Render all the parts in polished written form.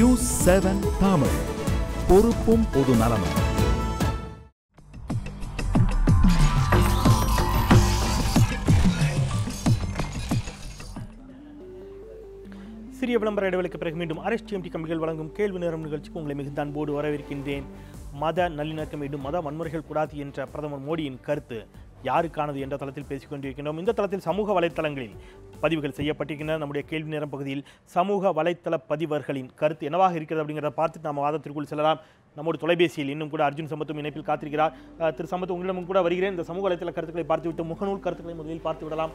News 7 Tamil, பொறுப்பும் பொது நலமும். சிறிய விளம்பர இடைவெளிக்கு பிறகு மீண்டும் RSTMT கம்பிகள் வழங்கும் கேள்வி நேரம் நிகழ்ச்சிக்கு உங்களை மிகுந்த அன்போடு வரவேற்கின்றேன். மத நல்லிணக்கம் மீண்டும் மத வன்முறைகள் கூடாது என்ற பிரதமர் மோடியின் கருத்து யாருக்கானது என்ற தளத்தில் பேசிக் கொண்டிருக்கின்றோம். இந்த தளத்தில் சமூக வலைத்தளங்களில் பதிவுகள் செய்யப்பட்டிருக்கின்றன. நம்முடைய கேள்வி நேரம் பகுதியில் சமூக வலைத்தள பதிவர்களின் கருத்து என்னவாக இருக்கிறது அப்படிங்கிறத பார்த்து நாம் வாதத்திற்குள் செல்லலாம். நம்மோட தொலைபேசியில் இன்னும் கூட அர்ஜுன் சம்பத்தும் இணைப்பில் காத்திருக்கிறார். திரு சம்பத், உங்களிடமும் கூட வருகிறேன். இந்த சமூக வலைத்தள கருத்துக்களை பார்த்துவிட்டு முகநூல் கருத்துக்களை முதலில் பார்த்து விடலாம்.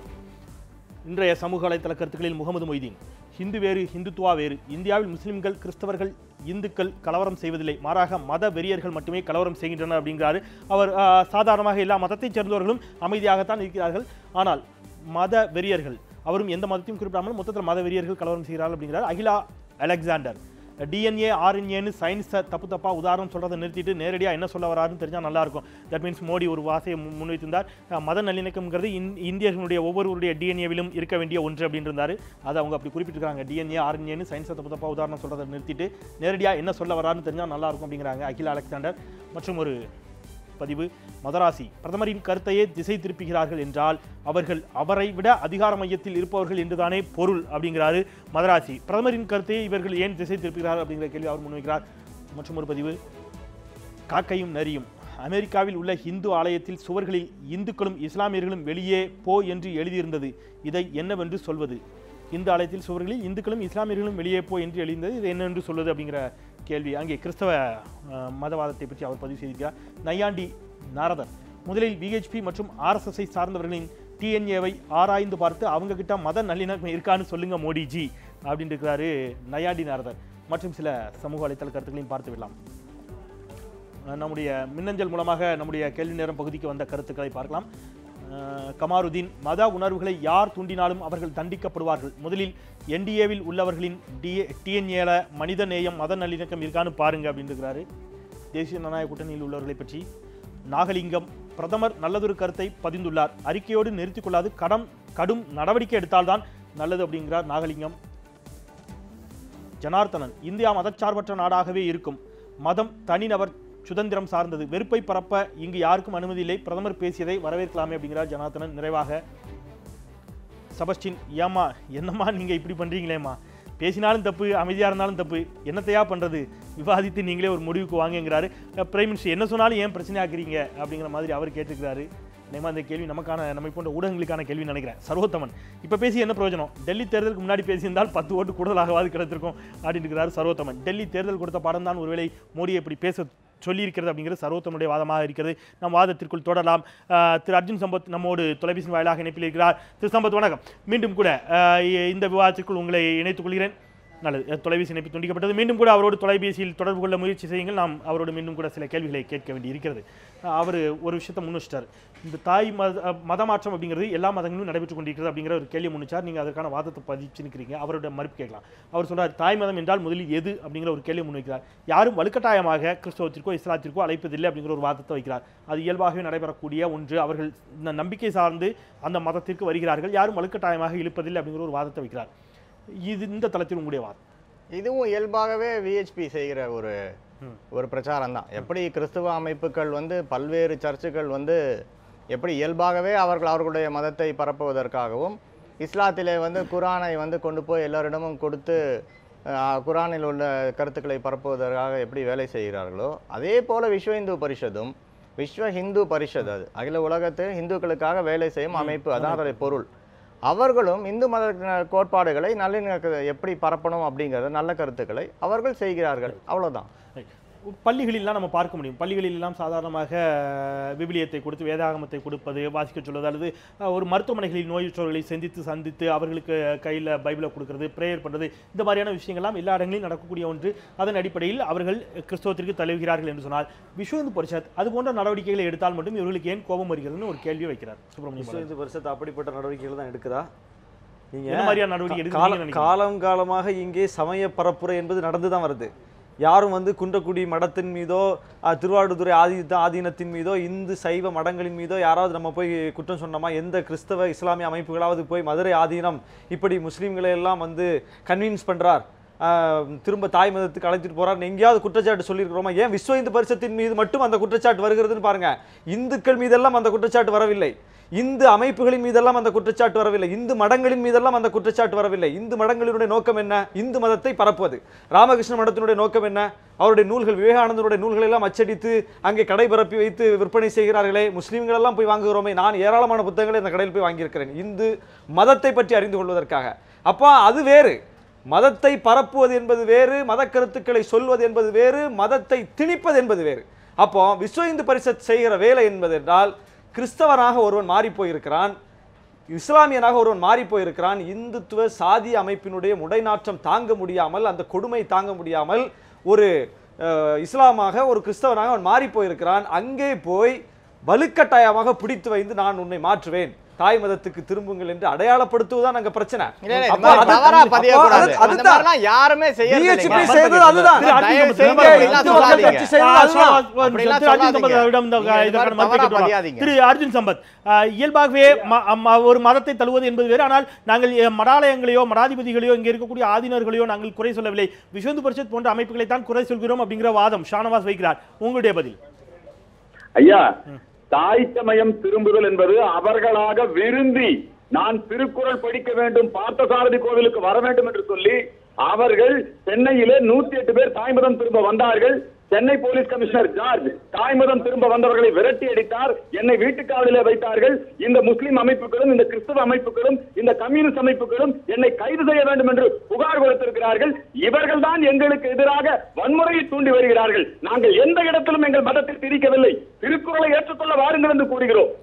இன்றைய சமூக வலைத்தள கருத்துக்களில் முகமது மொய்தீன், ஹிந்து வேறு ஹிந்துத்துவா வேறு, இந்தியாவில் முஸ்லிம்கள் கிறிஸ்தவர்கள் இந்துக்கள் கலவரம் செய்வதில்லை, மாறாக மத வெறியர்கள் மட்டுமே கலவரம் செய்கின்றனர் அப்படிங்கிறாரு. அவர் சாதாரணமாக எல்லா மதத்தைச் சேர்ந்தவர்களும் அமைதியாகத்தான் இருக்கிறார்கள், ஆனால் மத வெறியர்கள், அவரும் எந்த மதத்தையும் குறிப்பிடாமல் மொத்தத்தில் மத வெறியர்கள் கலவரம் செய்கிறார்கள் அப்படிங்கிறார். அகிலா அலெக்சாண்டர், DNA RNAன்னு சயின்ஸை தப்பா உதாரணம் சொல்கிறத நிறுத்திட்டு நேரடியாக என்ன சொல்ல வராருன்னு தெரிஞ்சால் நல்லாயிருக்கும். தட் மீன்ஸ் மோடி ஒரு வாசையை முன்வைத்திருந்தார். மத நல்லிணக்கம்ங்கிறது இந்தியர்களுடைய ஒவ்வொருவருடைய டிஎன்ஏவிலும் இருக்க வேண்டிய ஒன்று அப்படின்னு இருந்தார். அதை அவங்க அப்படி குறிப்பிட்டிருக்காங்க. DNA RNAன்னு சயின்ஸை தப்பா உதாரணம் சொல்கிறத நிறுத்திட்டு நேரடியாக என்ன சொல்ல வராருன்னு தெரிஞ்சால் நல்லாயிருக்கும் அப்படிங்கிறாங்க அகிலா அலெக்சாண்டர். மற்றும் ஒரு பதிவு, மதராசி, பிரதமரின் கருத்தையே திசை திருப்புகிறார்கள் என்றால் அவர்கள் அவரை விட அதிகார மையத்தில் இருப்பவர்கள் என்றுதானே பொருள் அப்படிங்கிறாரு மதராசி. பிரதமரின் கருத்தையே இவர்கள் ஏன் திசை திருப்புகிறார்கள் அப்படிங்கிற கேள்வி அவர் முன்வைக்கிறார். மற்றும் ஒரு பதிவு, காக்கையும் நரியும், அமெரிக்காவில் உள்ள இந்து ஆலயத்தில் சுவர்களில் இந்துக்களும் இஸ்லாமியர்களும் வெளியே போ என்று எழுதியிருந்தது, இதை என்னவென்று சொல்வது? இந்து ஆலயத்தில் சுவர்களில் இந்துக்களும் இஸ்லாமியர்களும் வெளியே போ என்று எழுதியிருந்தது, இது என்னவென்று சொல்வது அப்படிங்கிற கேள்வி. அங்கே கிறிஸ்தவ மதவாதத்தை பற்றி அவர் பதிவு செய்திருக்கிறார். நையாண்டி நாரதர், முதலில் VHP மற்றும் RSSஐ சார்ந்தவர்களின் TNAவை ஆராய்ந்து பார்த்து அவங்க கிட்ட மத நல்லிணக்கம் இருக்கான்னு சொல்லுங்க மோடிஜி அப்படின்னு இருக்கிறாரு நையாண்டி நாரதர். மற்றும் சில சமூக வலைத்தள கருத்துக்களையும் பார்த்து விடலாம். நம்முடைய மின்னஞ்சல் மூலமாக நம்முடைய கேள்வி நேரம் பகுதிக்கு வந்த கருத்துக்களை பார்க்கலாம். கமாருதீன், மத உணர்வுகளை யார் தூண்டினாலும் அவர்கள் தண்டிக்கப்படுவார்கள், முதலில் NDAவில் உள்ளவர்களின் TNAல மனித நேயம் மத நல்லிணக்கம் இருக்கான்னு பாருங்க அப்படின்னு இருக்கிறாரு. தேசிய ஜனநாயக கூட்டணியில் உள்ளவர்களை பற்றி நாகலிங்கம், பிரதமர் நல்லதொரு கருத்தை பதிந்துள்ளார், அறிக்கையோடு நிறுத்திக் கொள்ளாது கடும் நடவடிக்கை எடுத்தால்தான் நல்லது அப்படிங்கிறார் நாகலிங்கம். ஜனார்த்தனன், இந்தியா மதச்சார்பற்ற நாடாகவே இருக்கும், மதம் தனிநபர் சுதந்திரம் சார்ந்தது, வெறுப்பை பரப்ப இங்கு யாருக்கும் அனுமதி இல்லை, பிரதமர் பேசியதை வரவேற்கலாமே அப்படிங்கிறார் ஜனார்த்தனன். நிறைவாக செபஸ்டின், ஏமா என்னம்மா நீங்க இப்படி பண்றீங்களேம்மா, பேசினாலும் தப்பு அமைதியாக இருந்தாலும் தப்பு, என்னத்தையா பண்ணுறது, விவாதித்து நீங்களே ஒரு முடிவுக்கு வாங்குங்கிறாரு. பிரைம் மினிஸ்டர் என்ன சொன்னாலும் ஏன் பிரச்சனை ஆக்குறீங்க அப்படிங்கிற மாதிரி அவர் கேட்டுக்கிறாரு. நிச்சயமாக அந்த கேள்வி நம்மை போன்ற ஊடகங்களுக்கான கேள்வி நினைக்கிறேன். சர்வோத்தமன், இப்போ பேசி என்ன பிரயோஜனம், டெல்லி தேர்தலுக்கு முன்னாடி பேசியிருந்தால் 10 ஓட்டு கூடுதலாகவாது கிடைத்திருக்கும் அப்படின்னு இருக்கிறார் சர்வோத்தமன். டெல்லி தேர்தல் கொடுத்த பாடம் தான் ஒருவேளை மோடியை இப்படி பேச சொல்லியிருக்கிறது அப்படிங்கிறது சர்வோத்தமனுடைய வாதமாக இருக்கிறது. நம் வாதத்திற்குள் தொடரலாம். திரு அர்ஜுன் சம்பத் நம்மோடு தொலைபேசி வாயிலாக இணைப்பில் இருக்கிறார். திரு சம்பத் வணக்கம். மீண்டும் கூட இந்த விவாதத்திற்குள் உங்களை இணைத்துக் கொள்கிறேன். நல்லது, தொலைபேசி இணைப்பு துண்டிக்கப்பட்டது. மீண்டும் கூட அவரோடு தொலைபேசியில் தொடர்பு கொள்ள முயற்சி செய்யுங்கள். நாம் அவரோடு மீண்டும் கூட சில கேள்விகளை கேட்க வேண்டி இருக்கிறது. அவர் ஒரு விஷயத்தை முன்வச்சிட்டார். இந்த தாய் மதமாற்றம் அப்படிங்கிறது எல்லா மதங்களிலும் நடைபெற்றுக் கொண்டிருக்கிறது அப்படிங்கிற ஒரு கேள்வி முன்னிச்சார். நீங்கள் அதற்கான வாதத்தை பதிச்சு நிற்கிறீங்க. அவரோட மறுப்பு கேட்கலாம். அவர் சொல்றார், தாய் மதம் என்றால் முதலில் எது அப்படிங்கிற ஒரு கேள்வி முன்வைக்கிறார். யாரும் வலுக்கட்டாயமாக கிறிஸ்தவத்திற்கோ இஸ்லாத்திற்கோ அழைப்பதில்லை அப்படிங்கிற ஒரு வாதத்தை வைக்கிறார். அது இயல்பாகவே நடைபெறக்கூடிய ஒன்று. அவர்கள் இந்த நம்பிக்கை சார்ந்து அந்த மதத்திற்கு வருகிறார்கள், யாரும் வலுக்கட்டாயமாக இழுப்பதில்லை அப்படிங்கிற ஒரு வாதத்தை வைக்கிறார். இது இந்த தளத்தில் உங்களுடைய வாதம்? இதுவும் இயல்பாகவே VHP செய்கிற ஒரு பிரச்சாரம் தான். எப்படி கிறிஸ்துவ அமைப்புகள் பல்வேறு சர்ச்சுகள் எப்படி இயல்பாகவே அவர்களுடைய மதத்தை பரப்புவதற்காகவும் இஸ்லாத்திலே குரானை கொண்டு போய் எல்லோரிடமும் கொடுத்து குரானில் உள்ள கருத்துக்களை பரப்புவதற்காக எப்படி வேலை செய்கிறார்களோ, அதே போல விஸ்வ ஹிந்து பரிஷத் அது அகில உலகத்து இந்துக்களுக்காக வேலை செய்யும் அமைப்பு, அதான் அதோடைய பொருள். அவர்களும் இந்து மத கோட்பாடுகளை நல்லிணக்கத்தை எப்படி பரப்பணும் அப்படிங்கிறத நல்ல கருத்துக்களை அவர்கள் செய்கிறார்கள், அவ்வளோதான். பள்ளிகளெல்லாம் நம்ம பார்க்க முடியும். பள்ளிகளெல்லாம் சாதாரணமாக விவிலியத்தை கொடுத்து வேதாகமத்தை கொடுப்பது, வாசிக்க சொல்வது, அல்லது ஒரு மருத்துவமனைகளில் நோயுற்றவர்களை சந்தித்து அவர்களுக்கு கையில் பைபிளை கொடுக்கறது, ப்ரேயர் பண்ணுறது, இந்த மாதிரியான விஷயங்கள்லாம் எல்லா இடங்களிலும் நடக்கக்கூடிய ஒன்று. அதன் அடிப்படையில் அவர்கள் கிறிஸ்தவத்திற்கு தழுவுகிறார்கள் என்று சொன்னால் விஸ்வ இந்து பரிஷத் அது போன்ற நடவடிக்கைகளை எடுத்தால் மட்டும் இவர்களுக்கு ஏன் கோபம் வருகிறதுன்னு ஒரு கேள்வி வைக்கிறார் சுப்பிரமணியம். விஸ்வ இந்து பரிஷத் அப்படிப்பட்ட நடவடிக்கைகள் தான் எடுக்குதா? என்ன மாதிரியான நடவடிக்கை எடுக்க? காலங்காலமாக இங்கே சமய பரப்புரை என்பது நடந்து தான் வருது. யாரும் குன்றக்குடி மடத்தின் மீதோ திருவாடுதுறை ஆதீனத்தின் மீதோ இந்து சைவ மடங்களின் மீதோ யாராவது நம்ம போய் குற்றம் சொன்னோமா? எந்த கிறிஸ்தவ இஸ்லாமிய அமைப்புகளாவது போய் மதுரை ஆதீனம் இப்படி முஸ்லீம்களை எல்லாம் கன்வின்ஸ் பண்றார் திரும்ப தாய் மதத்துக்கு அழைத்துட்டு போறாருன்னு எங்கேயாவது குற்றச்சாட்டு சொல்லியிருக்கிறோமா? ஏன் விஸ்வ இந்து பரிஷத்தின் மீது மட்டும் அந்த குற்றச்சாட்டு வருகிறதுன்னு பாருங்க. இந்துக்கள் மீதெல்லாம் அந்த குற்றச்சாட்டு வரவில்லை, இந்து அமைப்புகளின் மீதெல்லாம் அந்த குற்றச்சாட்டு வரவில்லை, இந்து மடங்களின் மீதெல்லாம் அந்த குற்றச்சாட்டு வரவில்லை. இந்து மடங்களினுடைய நோக்கம் என்ன? இந்து மதத்தை பரப்புவது. ராமகிருஷ்ண மடத்தினுடைய நோக்கம் என்ன? அவருடைய நூல்கள், விவேகானந்தனுடைய நூல்கள் எல்லாம் அச்சடித்து அங்கே கடை பரப்பி வைத்து விற்பனை செய்கிறார்களே, முஸ்லீம்கள் எல்லாம் போய் வாங்குகிறோமே. நான் ஏராளமான புத்தகங்களை இந்த கடையில் போய் வாங்கியிருக்கிறேன், இந்து மதத்தை பற்றி அறிந்து கொள்வதற்காக. அப்போ அது வேறு. மதத்தை பரப்புவது என்பது வேறு, மத கருத்துக்களை சொல்வது என்பது வேறு, மதத்தை திணிப்பது என்பது வேறு. அப்போ விஸ்வ இந்து பரிஷத் செய்கிற வேலை என்பது என்றால், கிறிஸ்தவனாக ஒருவன் மாறி போயிருக்கிறான், இஸ்லாமியனாக ஒருவன் மாறி போயிருக்கிறான், இந்துத்துவ சாதி அமைப்பினுடைய முடைநாற்றம் தாங்க முடியாமல், அந்த கொடுமை தாங்க முடியாமல் ஒரு இஸ்லாமாக ஒரு கிறிஸ்தவனாக அவன் மாறி போயிருக்கிறான். அங்கே போய் வலுக்கட்டாயமாக பிடித்து வைத்து நான் உன்னை மாற்றுவேன், தாய் மதத்துக்கு திரும்புங்கள் என்று அடையாளப்படுத்துவதுதான் அங்க பிரச்சனை. யாருமே திரு அர்ஜுன் சம்பத், இயல்பாகவே ஒரு மதத்தை தழுவது என்பது வேறு. ஆனால் நாங்கள் மடாலயங்களையோ மடாதிபதிகளையோ இங்கே இருக்கக்கூடிய ஆதீனர்களையோ நாங்கள் குறை சொல்லவில்லை, விஸ்வ இந்து பரிஷத் போன்ற அமைப்புகளை தான் குறை சொல்கிறோம் அப்படிங்கிற வாதம் ஷானவாஸ் வைக்கிறார். உங்களுடைய பதில்? ஐயா, தாய் சமயம் திரும்புதல் என்பது அவர்களாக விரும்பி நான் திருக்குறள் படிக்க வேண்டும், பார்த்தசாரதி கோவிலுக்கு வர வேண்டும் என்று சொல்லி அவர்கள் சென்னையிலே 108 பேர் தாய்மதம் திரும்ப வந்தார்கள். சென்னை போலீஸ் கமிஷனர் ஜார்ஜ் தாய்மதம் திரும்ப வந்தவர்களை விரட்டி அடித்தார், என்னை வீட்டுக்காவலிலே வைத்தார்கள். இந்த முஸ்லிம் அமைப்புகளும் இந்த கிறிஸ்தவ அமைப்புகளும் இந்த கம்யூனிஸ்ட் அமைப்புகளும் என்னை கைது செய்ய வேண்டும் என்று புகார் கொடுத்திருக்கிறார்கள். இவர்கள் தான் எங்களுக்கு எதிராக வன்முறையை தூண்டி வருகிறார்கள். நாங்கள் எந்த இடத்திலும் எங்கள் மதத்தை திரிக்கவில்லை, திருக்குறளை ஏற்றுக்கொள்ள வாருங்கள் என்று கூறுகிறோம்.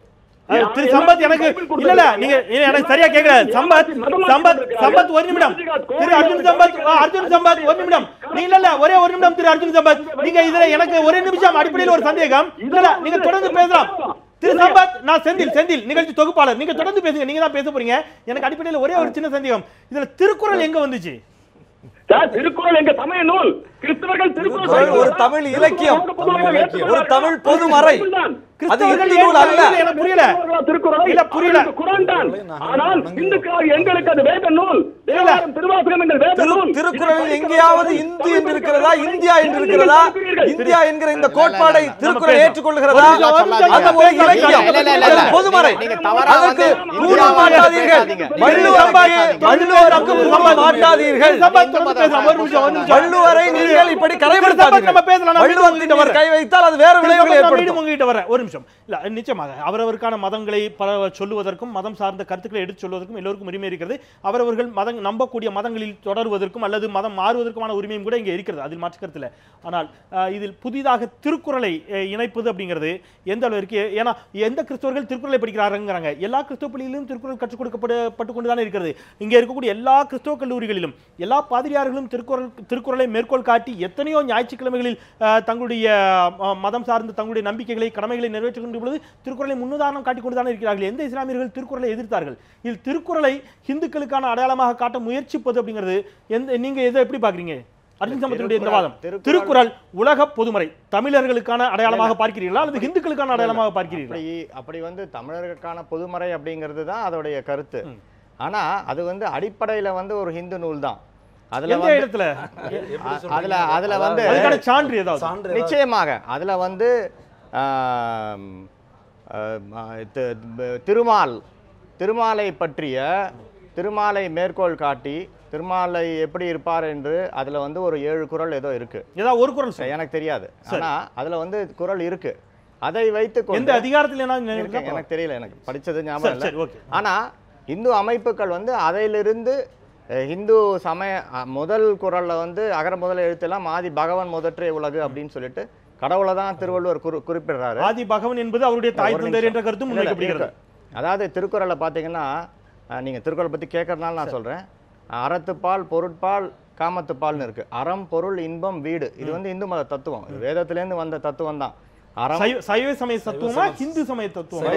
திரு சம்பத், எனக்கு இல்ல நீங்க எனக்கு சரியா கேட்கல. சம்பத் சம்பத் சம்பத் ஒரு நிமிடம். திரு அர்ஜுன் சம்பத், அர்ஜுன் சம்பத் ஒரு நிமிடம். இல்ல ஒரே ஒரு நிமிடம் திரு அர்ஜுன் சம்பத். நீங்க இதுல எனக்கு ஒரே நிமிஷம் அடிப்படையில் ஒரு சந்தேகம். இல்ல நீங்க தொடர்ந்து பேசலாம். திரு சம்பத், நான் செந்தில் நிகழ்ச்சி தொகுப்பாளர், நீங்க தொடர்ந்து பேசுங்க, நீங்க தான் பேச போறீங்க. எனக்கு அடிப்படையில் ஒரே ஒரு சின்ன சந்தேகம், இதுல திருக்குறள் எங்க வந்துச்சு? திருக்குறள் எங்க சமய நூல், கிறிஸ்தவர்கள் திருக்குறள் ஒரு தமிழ் இலக்கியம், ஒரு தமிழ் பொதுமறை, திருக்குறளில் எங்கேயாவது இந்து என்று இருக்கிறதா, இந்தியா என்று இருக்கிறதா? இந்தியா என்கிற இந்த கோட்பாடை திருக்குறள் ஏற்றுக்கொள்கிறதா? அது ஒரு இலக்கியம், பொதுமறை. அதற்கு மாட்டாதீர்கள், வள்ளுவரை நீங்கள் இப்படி கரைப்படுத்தாதீர்கள். கை வைத்தால் அது வேற விளைவுகளை ஏற்படுத்தும். இல்ல நிச்சயமாக அவரவருக்கான மதங்களை சொல்லுவதற்கும் மதம் சார்ந்த கருத்துக்களை எடுத்து சொல்வதற்கும் எல்லோருக்கும் உரிமை இருக்கிறது. அவரவர்கள் மதம் நம்பக்கூடிய மதங்களில் தொடர்வதற்கும் அல்லது மதம் மாறுவதற்குமான உரிமையும் கூட இங்கே இருக்கிறது, அதில் மாற்று கருத்தில். ஆனால் இதில் புதிதாக திருக்குறளை இணைப்பது அப்படிங்கிறது எந்த அளவிற்கு, ஏன்னா எந்த கிறிஸ்தவர்கள் திருக்குறளை படிக்கிறாருங்கிறாங்க, எல்லா கிறிஸ்தவ பள்ளிகளிலும் திருக்குறள் கற்றுக் கொடுக்கப்பட்டு கொண்டுதான் இருக்கிறது. இங்கே இருக்கக்கூடிய எல்லா கிறிஸ்தவ கல்லூரிகளிலும் எல்லா பாதிரியார்களும் திருக்குறளை மேற்கோள் காட்டி எத்தனையோ ஞாயிற்றுக்கிழமைகளில் தங்களுடைய மதம் சார்ந்த தங்களுடைய நம்பிக்கைகளை கடமைகளை நிறைவேற்றுகின்ற பொழுது திருக்குறளை முன்னுதாரணம் காட்டிக் கொண்டுதான் இருக்கிறார்கள். எந்த இஸ்லாமியர்கள் திருக்குறளை எதிர்த்தார்கள்? இது திருக்குறளை இந்துக்களுக்கான அடையாளமாக காட்ட முயற்சிப்பது அப்படிங்கிறது நீங்க எதை எப்படி பாக்குறீங்க? அர்ஜுன் சம்பத்தினுடைய இந்த வாதம், திருக்குறள் உலக பொதுமறை, தமிழர்களுக்கான அடையாளமாக பார்க்கிறீர்களா அல்லது இந்துக்களுக்கான அடையாளமாக பார்க்கிறீர்களா? அப்படி தமிழர்களுக்கான பொதுமறை அப்படிங்கிறது தான் அதோடைய கருத்து. ஆனா அது அடிப்படையில ஒரு ஹிந்து நூல் தான். நிச்சயமாக அதுல திருமாலை பற்றிய திருமாலை மேற்கோள் காட்டி திருமாலை எப்படி இருப்பார் என்று அதுல ஒரு 7 குறள் ஏதோ இருக்கு. ஏதாவது ஒரு குறள் எனக்கு தெரியாது, ஆனா அதுல குறள் இருக்கு. அதை வைத்து எந்த அதிகாரத்தில் எனக்கு தெரியல, எனக்கு படிச்சது ஞாபகம் இல்லை. ஆனா இந்து அமைப்புகள் அதிலிருந்து இந்து சமய முதல் குறள்ல அகர முதல எழுத்தெல்லாம் ஆதி பகவன் முதற்றே உலகு அப்படின்னு சொல்லிட்டு கடவுளை தான் திருவள்ளுவர் குறிப்பிடுறாரு. ஆதி பகவன் என்பது அவருடைய தாய் தந்தை என்ற கருத்து முன்வைக்கப்படுகிறது. அதாவது திருக்குறளை பார்த்தீங்கன்னா, நீங்க திருக்குறளை பத்தி கேட்கறதுனால நான் சொல்றேன், அறத்துப்பால் பொருட்பால் காமத்துப்பால்னு இருக்கு. அறம் பொருள் இன்பம் வீடு, இது இந்து மத தத்துவம், வேதத்திலேருந்து வந்த தத்துவம் தான். சைவ சமய தத்துவமா ஹிந்து சமய தத்துவம்?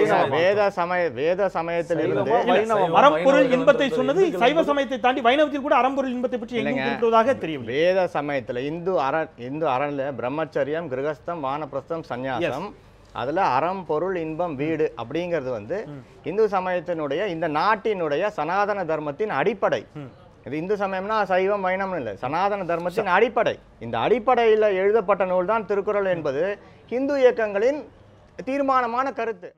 வேத சமயத்திலிருந்து அறம்பொருள் இன்பத்தை சொன்னது சைவ சமயத்தை தாண்டி வைணவத்தில் கூட அறம்பொருள் இன்பத்தை பற்றி எங்குவதாக தெரியும். வேத சமயத்துல இந்து அறன்ல பிரம்மச்சரியம், கிரகஸ்தம், வானப்பிரஸ்தம், சந்நியாசம், அதுல அறம் பொருள் இன்பம் வீடு அப்படிங்கிறது இந்து சமயத்தினுடைய இந்த நாட்டினுடைய சனாதன தர்மத்தின் அடிப்படை. இது இந்து சமயம்னா சைவம் வைணவம் இல்லை, சனாதன தர்மத்தின் அடிப்படை. இந்த அடிப்படையில் எழுதப்பட்ட நூல் தான் திருக்குறள் என்பது இந்து இயக்கங்களின் தீர்மானமான கருத்து.